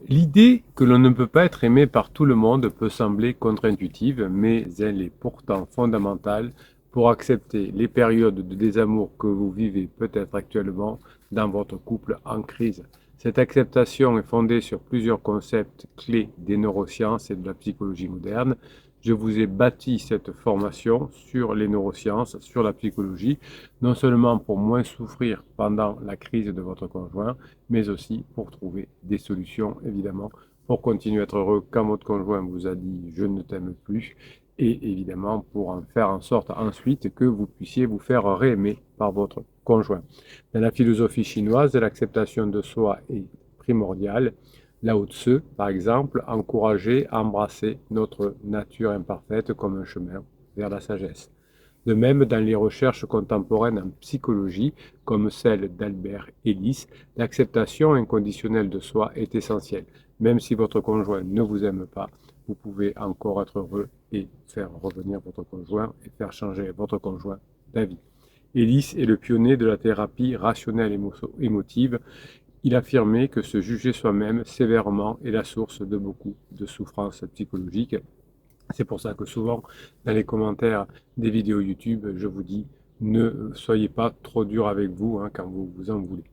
L'idée que l'on ne peut pas être aimé par tout le monde peut sembler contre-intuitive, mais elle est pourtant fondamentale pour accepter les périodes de désamour que vous vivez peut-être actuellement dans votre couple en crise. Cette acceptation est fondée sur plusieurs concepts clés des neurosciences et de la psychologie moderne. Je vous ai bâti cette formation sur les neurosciences, sur la psychologie, non seulement pour moins souffrir pendant la crise de votre conjoint, mais aussi pour trouver des solutions, évidemment, pour continuer à être heureux quand votre conjoint vous a dit je ne t'aime plus, et évidemment pour en faire en sorte ensuite que vous puissiez vous faire réaimer par votre conjoint. Dans la philosophie chinoise, l'acceptation de soi est primordiale. Lao Tzu, par exemple, encourageait à embrasser notre nature imparfaite comme un chemin vers la sagesse. De même, dans les recherches contemporaines en psychologie, comme celle d'Albert Ellis, l'acceptation inconditionnelle de soi est essentielle. Même si votre conjoint ne vous aime pas, vous pouvez encore être heureux et faire revenir votre conjoint et faire changer votre conjoint d'avis. Ellis est le pionnier de la thérapie rationnelle émotive. Il affirmait que se juger soi-même sévèrement est la source de beaucoup de souffrances psychologiques. C'est pour ça que souvent, dans les commentaires des vidéos YouTube, je vous dis, ne soyez pas trop dur avec vous quand vous vous en voulez.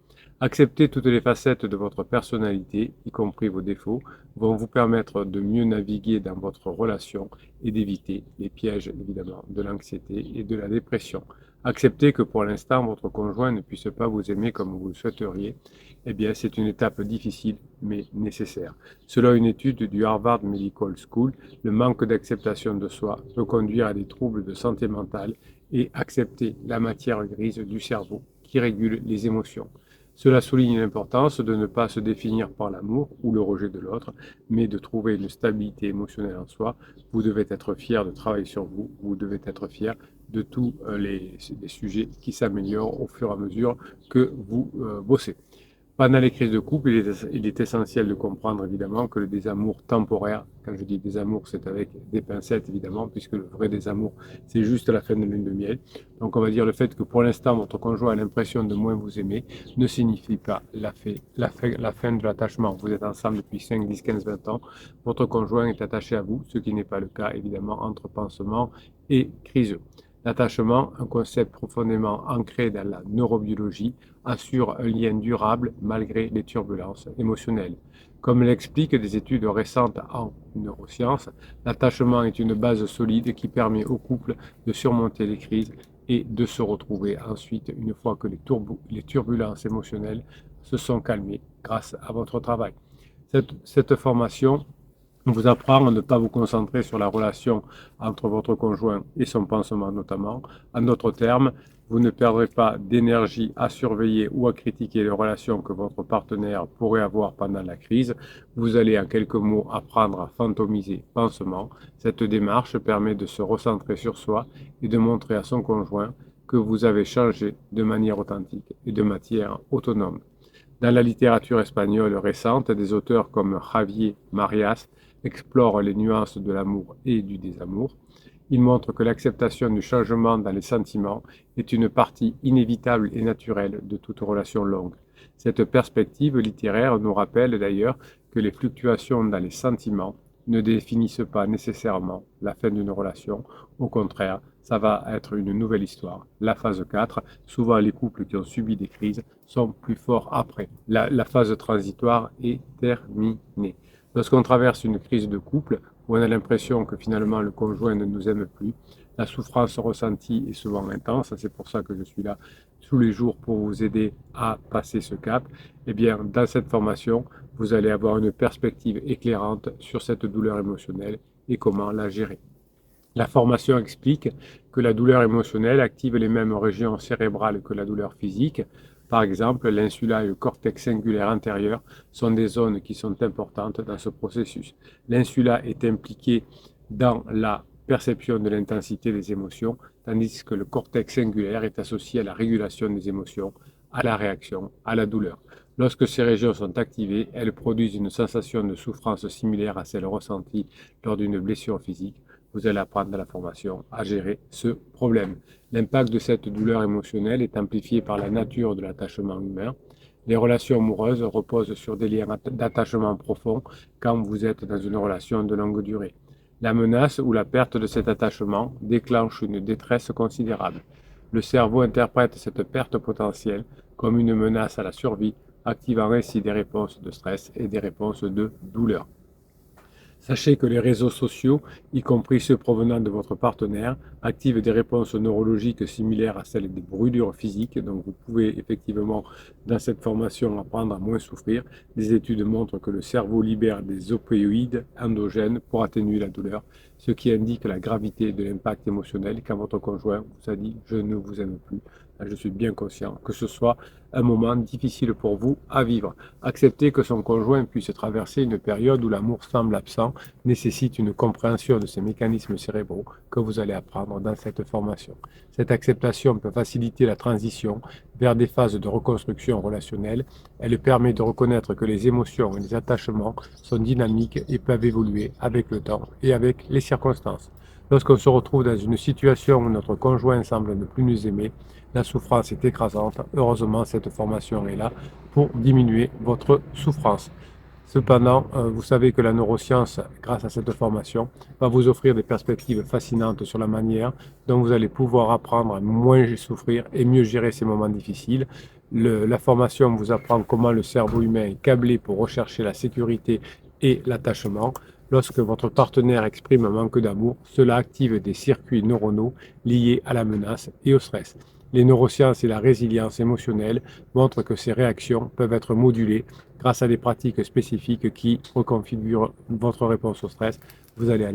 Accepter toutes les facettes de votre personnalité, y compris vos défauts, vont vous permettre de mieux naviguer dans votre relation et d'éviter les pièges, évidemment, de l'anxiété et de la dépression. Accepter que pour l'instant, votre conjoint ne puisse pas vous aimer comme vous le souhaiteriez, eh bien, c'est une étape difficile, mais nécessaire. Selon une étude du Harvard Medical School, le manque d'acceptation de soi peut conduire à des troubles de santé mentale et accepter la matière grise du cerveau qui régule les émotions. Cela souligne l'importance de ne pas se définir par l'amour ou le rejet de l'autre, mais de trouver une stabilité émotionnelle en soi. Vous devez être fier de travailler sur vous, vous devez être fier de tous les sujets qui s'améliorent au fur et à mesure que vous bossez. Pendant les crises de couple, il est essentiel de comprendre évidemment que le désamour temporaire, quand je dis désamour, c'est avec des pincettes évidemment, puisque le vrai désamour, c'est juste la fin de lune de miel. Donc on va dire le fait que pour l'instant votre conjoint a l'impression de moins vous aimer ne signifie pas la fin de l'attachement. Vous êtes ensemble depuis 5, 10, 15, 20 ans, votre conjoint est attaché à vous, ce qui n'est pas le cas évidemment entre pansement et criseux. L'attachement, un concept profondément ancré dans la neurobiologie, assure un lien durable malgré les turbulences émotionnelles. Comme l'expliquent des études récentes en neurosciences, l'attachement est une base solide qui permet au couple de surmonter les crises et de se retrouver ensuite une fois que les turbulences émotionnelles se sont calmées grâce à votre travail. Cette formation vous apprend à ne pas vous concentrer sur la relation entre votre conjoint et son pansement notamment. En d'autres termes, vous ne perdrez pas d'énergie à surveiller ou à critiquer les relations que votre partenaire pourrait avoir pendant la crise. Vous allez en quelques mots apprendre à fantomiser pansement. Cette démarche permet de se recentrer sur soi et de montrer à son conjoint que vous avez changé de manière authentique et de matière autonome. Dans la littérature espagnole récente, des auteurs comme Javier Marias explorent les nuances de l'amour et du désamour. Ils montrent que l'acceptation du changement dans les sentiments est une partie inévitable et naturelle de toute relation longue. Cette perspective littéraire nous rappelle d'ailleurs que les fluctuations dans les sentiments ne définissent pas nécessairement la fin d'une relation. Au contraire, ça va être une nouvelle histoire. La phase 4, souvent les couples qui ont subi des crises sont plus forts après. La phase transitoire est terminée. Lorsqu'on traverse une crise de couple, où on a l'impression que finalement le conjoint ne nous aime plus, la souffrance ressentie est souvent intense, c'est pour ça que je suis là tous les jours pour vous aider à passer ce cap. Eh bien, dans cette formation, vous allez avoir une perspective éclairante sur cette douleur émotionnelle et comment la gérer. La formation explique que la douleur émotionnelle active les mêmes régions cérébrales que la douleur physique. Par exemple, l'insula et le cortex singulaire antérieur sont des zones qui sont importantes dans ce processus. L'insula est impliquée dans la perception de l'intensité des émotions, tandis que le cortex singulaire est associé à la régulation des émotions, à la réaction, à la douleur. Lorsque ces régions sont activées, elles produisent une sensation de souffrance similaire à celle ressentie lors d'une blessure physique. Vous allez apprendre dans la formation à gérer ce problème. L'impact de cette douleur émotionnelle est amplifié par la nature de l'attachement humain. Les relations amoureuses reposent sur des liens d'attachement profond quand vous êtes dans une relation de longue durée. La menace ou la perte de cet attachement déclenche une détresse considérable. Le cerveau interprète cette perte potentielle comme une menace à la survie, activant ainsi des réponses de stress et des réponses de douleur. Sachez que les réseaux sociaux, y compris ceux provenant de votre partenaire, activent des réponses neurologiques similaires à celles des brûlures physiques. Donc vous pouvez effectivement, dans cette formation, apprendre à moins souffrir. Des études montrent que le cerveau libère des opioïdes endogènes pour atténuer la douleur, ce qui indique la gravité de l'impact émotionnel quand votre conjoint vous a dit « je ne vous aime plus ». Je suis bien conscient que ce soit un moment difficile pour vous à vivre. Accepter que son conjoint puisse traverser une période où l'amour semble absent nécessite une compréhension de ces mécanismes cérébraux que vous allez apprendre dans cette formation. Cette acceptation peut faciliter la transition vers des phases de reconstruction relationnelle. Elle permet de reconnaître que les émotions et les attachements sont dynamiques et peuvent évoluer avec le temps et avec les circonstances. Lorsqu'on se retrouve dans une situation où notre conjoint semble ne plus nous aimer, la souffrance est écrasante. Heureusement, cette formation est là pour diminuer votre souffrance. Cependant, vous savez que la neuroscience, grâce à cette formation, va vous offrir des perspectives fascinantes sur la manière dont vous allez pouvoir apprendre à moins souffrir et mieux gérer ces moments difficiles. La formation vous apprend comment le cerveau humain est câblé pour rechercher la sécurité et l'attachement. Lorsque votre partenaire exprime un manque d'amour, cela active des circuits neuronaux liés à la menace et au stress. Les neurosciences et la résilience émotionnelle montrent que ces réactions peuvent être modulées grâce à des pratiques spécifiques qui reconfigurent votre réponse au stress. Vous allez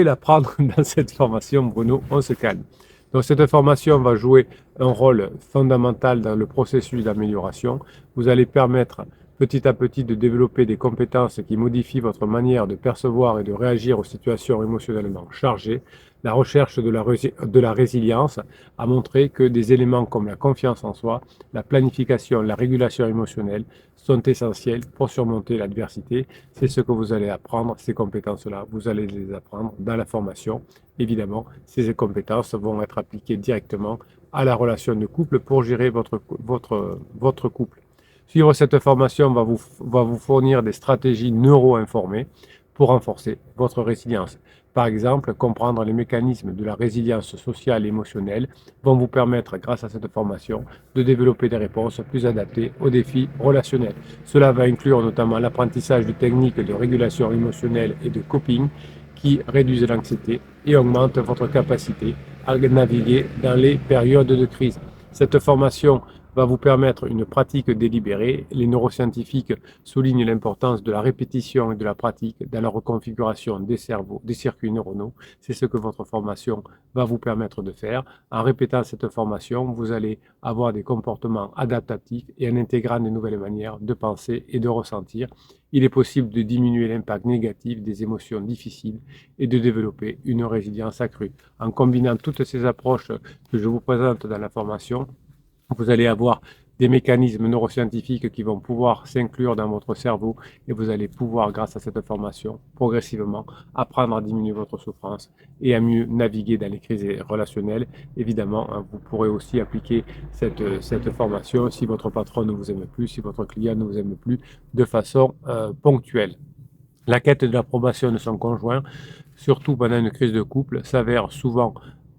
l'apprendre dans cette formation, Bruno, on se calme. Donc cette formation va jouer un rôle fondamental dans le processus d'amélioration. Vous allez permettre petit à petit de développer des compétences qui modifient votre manière de percevoir et de réagir aux situations émotionnellement chargées. La recherche de la résilience a montré que des éléments comme la confiance en soi, la planification, la régulation émotionnelle sont essentiels pour surmonter l'adversité. C'est ce que vous allez apprendre, ces compétences-là, vous allez les apprendre dans la formation. Évidemment, ces compétences vont être appliquées directement à la relation de couple pour gérer votre couple. Suivre cette formation va vous fournir des stratégies neuro-informées pour renforcer votre résilience. Par exemple, comprendre les mécanismes de la résilience sociale et émotionnelle vont vous permettre, grâce à cette formation, de développer des réponses plus adaptées aux défis relationnels. Cela va inclure notamment l'apprentissage de techniques de régulation émotionnelle et de coping qui réduisent l'anxiété et augmentent votre capacité à naviguer dans les périodes de crise. Cette formation va vous permettre une pratique délibérée. Les neuroscientifiques soulignent l'importance de la répétition et de la pratique dans la reconfiguration des cerveaux, des circuits neuronaux. C'est ce que votre formation va vous permettre de faire. En répétant cette formation, vous allez avoir des comportements adaptatifs et en intégrant de nouvelles manières de penser et de ressentir. Il est possible de diminuer l'impact négatif des émotions difficiles et de développer une résilience accrue. En combinant toutes ces approches que je vous présente dans la formation, vous allez avoir des mécanismes neuroscientifiques qui vont pouvoir s'inclure dans votre cerveau et vous allez pouvoir, grâce à cette formation, progressivement apprendre à diminuer votre souffrance et à mieux naviguer dans les crises relationnelles. Évidemment, vous pourrez aussi appliquer cette formation si votre patron ne vous aime plus, si votre client ne vous aime plus, de façon ponctuelle. La quête de l'approbation de son conjoint, surtout pendant une crise de couple, s'avère souvent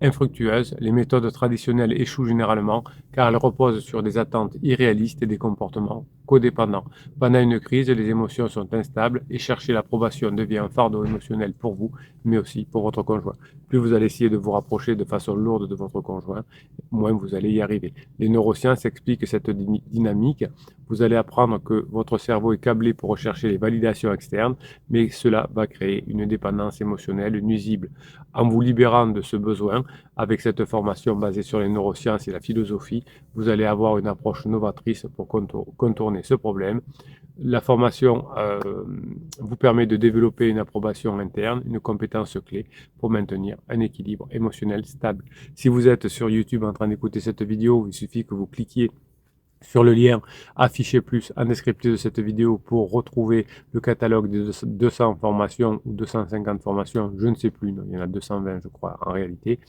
infructueuse. Les méthodes traditionnelles échouent généralement car elles reposent sur des attentes irréalistes et des comportements codépendants. Pendant une crise, les émotions sont instables et chercher l'approbation devient un fardeau émotionnel pour vous, mais aussi pour votre conjoint. Plus vous allez essayer de vous rapprocher de façon lourde de votre conjoint, moins vous allez y arriver. Les neurosciences expliquent cette dynamique. Vous allez apprendre que votre cerveau est câblé pour rechercher les validations externes, mais cela va créer une dépendance émotionnelle nuisible. En vous libérant de ce besoin, avec cette formation basée sur les neurosciences et la philosophie, vous allez avoir une approche novatrice pour contourner ce problème. La formation vous permet de développer une approbation interne, une compétence clé pour maintenir un équilibre émotionnel stable. Si vous êtes sur YouTube en train d'écouter cette vidéo, il suffit que vous cliquiez sur le lien affiché plus en descriptif de cette vidéo pour retrouver le catalogue de 200 formations ou 250 formations, je ne sais plus, non, il y en a 220 je crois en réalité,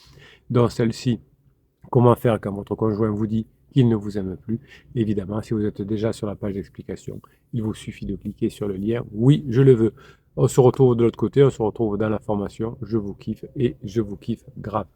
dans celle-ci, comment faire quand votre conjoint vous dit qu'il ne vous aime plus. Évidemment, si vous êtes déjà sur la page d'explication, il vous suffit de cliquer sur le lien. Oui, je le veux. On se retrouve de l'autre côté, on se retrouve dans la formation. Je vous kiffe et je vous kiffe grave.